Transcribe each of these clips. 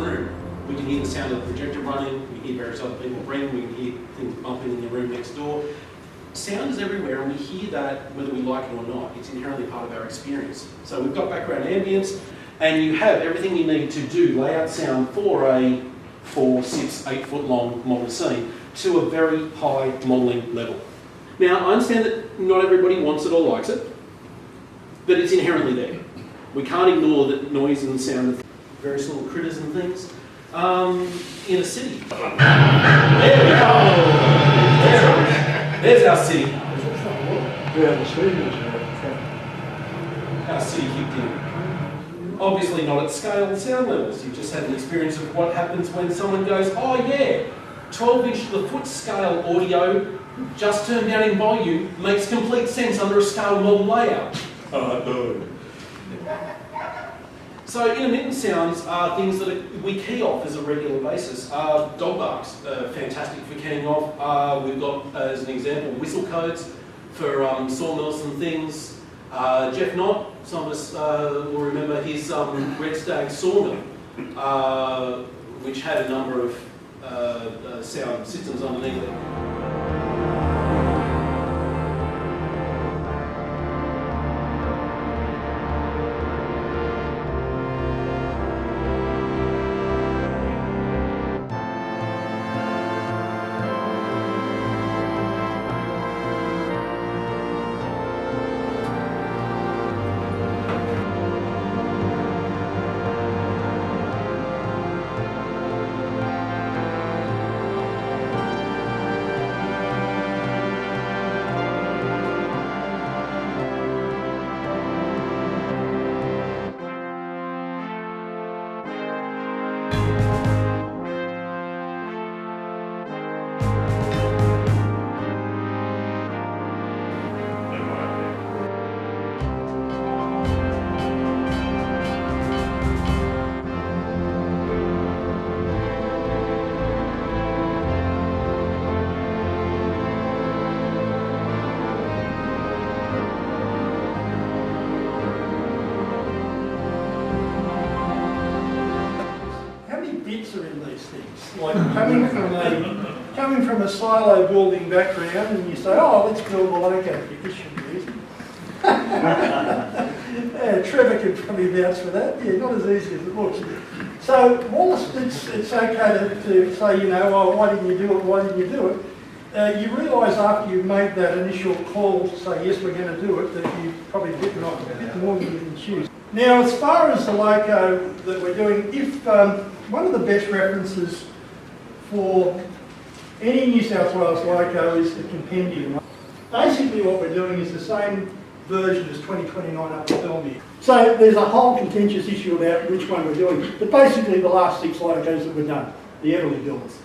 room. We can hear the sound of the projector running, we hear various other people breathing, we can hear things bumping in the room next door. Sound is everywhere, and we hear that whether we like it or not. It's inherently part of our experience. So we've got background ambience, and you have everything you need to do layout sound for a 4, 6, 8 foot long model scene to a very high modelling level. Now, I understand that not everybody wants it or likes it, but it's inherently there. We can't ignore that noise and sound of various little critters and things in a city. There we go! There's our city. Our city kicked in. Obviously not at scale and sound levels. You've just had an experience of what happens when someone goes, oh yeah, 12-inch to the foot scale audio, just turned down in volume, makes complete sense under a scale model layout. No. So intermittent sounds are things that we key off as a regular basis. Dog barks, fantastic for keying off. We've got, as an example, whistle codes for sawmills and things. Jeff Knott, some of us will remember his Red Stag sawmill, which had a number of sound systems underneath it. Are in these things, like coming from a silo building background, and you say, "Oh, let's build a loco." This should be easy. Yeah, Trevor can probably vouch for that. Yeah, not as easy as it looks. So, whilst it's okay to say, you know, "Oh, why didn't you do it? Why didn't you do it?" You realise after you've made that initial call to say, "Yes, we're going to do it," that you've probably bitten off a bit more than you can choose. Now, as far as the loco that we're doing, if one of the best references for any New South Wales loco is the compendium. Basically what we're doing is the same version as 2029 up the film here. So there's a whole contentious issue about which one we're doing, but basically the last 6 locos that we've done, the Everly builds.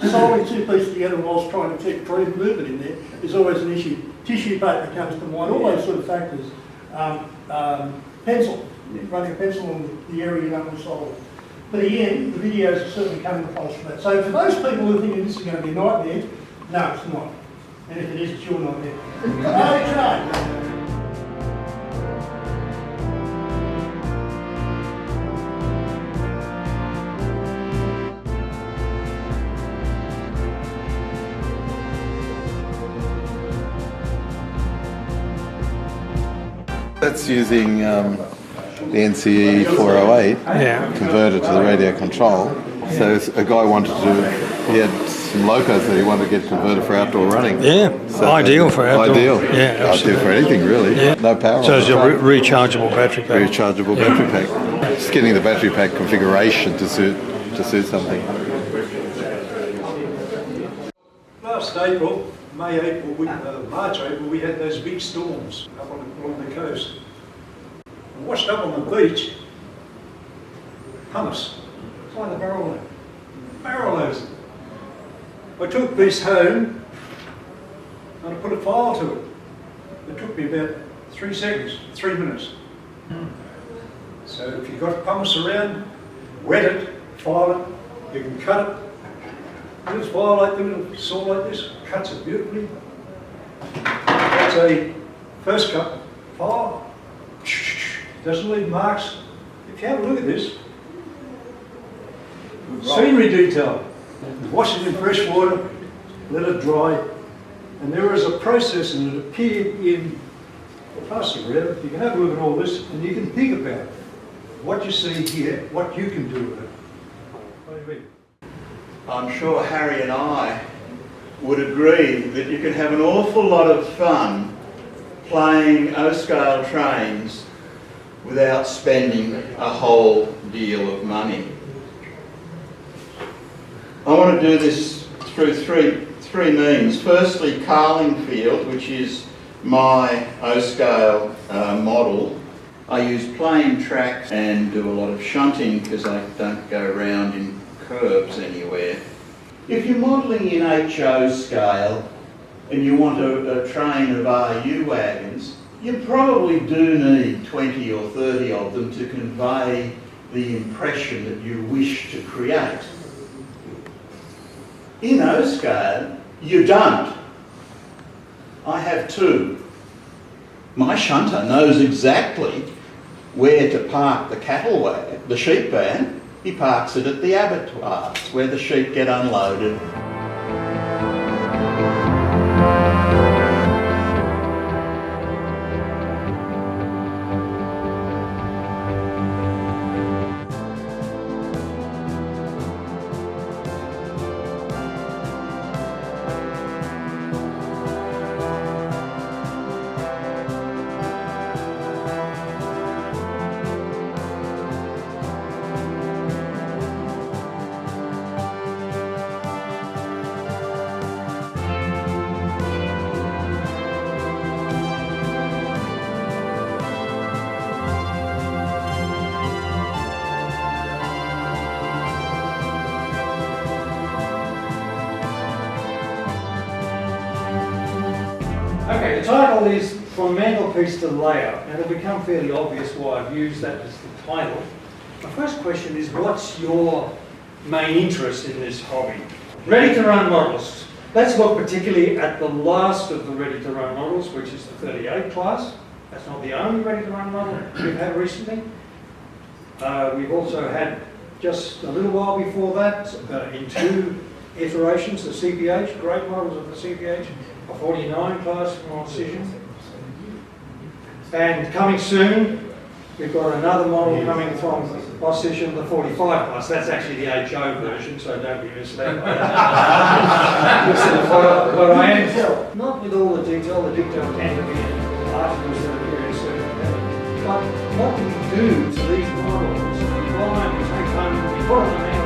Solving 2 pieces together whilst trying to keep creative movement in there is always an issue. Tissue paper comes to mind, all those sort of factors. Pencil, running a pencil on the area you don't want to solve. But again, the videos are certainly coming to place for that. So for those people who are thinking this is going to be a nightmare, no, it's not. And if it is, it's your nightmare. Okay. That's using the NCE 408 converted to the radio control. So a guy wanted to, he had some locos that he wanted to get converted for outdoor running. Yeah, so ideal for outdoor. Ideal. Yeah, absolutely. Ideal for anything really. Yeah. No power. So it's a rechargeable battery pack. Rechargeable battery pack. Just getting the battery pack configuration to suit something. Last April, March, April, we had those big storms up along the coast. I washed up on the beach, hummus. It's like a barrel load. Barrel loads. I took this home and I put a file to it. It took me about 3 seconds, 3 minutes. So if you've got pumice around, wet it, file it, you can cut it. Little file like the little saw like this, cuts it beautifully. That's a first cut file. Doesn't leave marks. If you have a look at this, Scenery detail. Wash it in fresh water, let it dry, and there is a process, and it appeared in the plastic wrap. You can have a look at all this, and you can think about what you see here, what you can do with it. What do you mean? I'm sure Harry and I would agree that you can have an awful lot of fun playing O-scale trains without spending a whole deal of money. I want to do this through three means. Firstly, Carlingfield, which is my O-scale model. I use plain tracks and do a lot of shunting because I don't go around in curves anywhere. If you're modelling in HO scale and you want a train of RU wagons, you probably do need 20 or 30 of them to convey the impression that you wish to create. In O-scale, you don't. I have two. My shunter knows exactly where to park the cattle wagon, the sheep van. He parks it at the abattoirs where the sheep get unloaded. Okay, the title is From Mantelpiece to Layout, and it'll become fairly obvious why I've used that as the title. My first question is, what's your main interest in this hobby? Ready-to-run models. Let's look particularly at the last of the ready-to-run models, which is the 38 class. That's not the only ready-to-run model we've had recently. We've also had, just a little while before that, in two iterations, the CPH, great models of the CPH, a 49 class from Aus7. And coming soon, we've got another model coming from Aus7, the 45 class. That's actually the HO version, so don't be misled by that. But I am, not with all the detail tend to be in articles that appear in certain but what we do to these models, we buy them, we take home, we put on the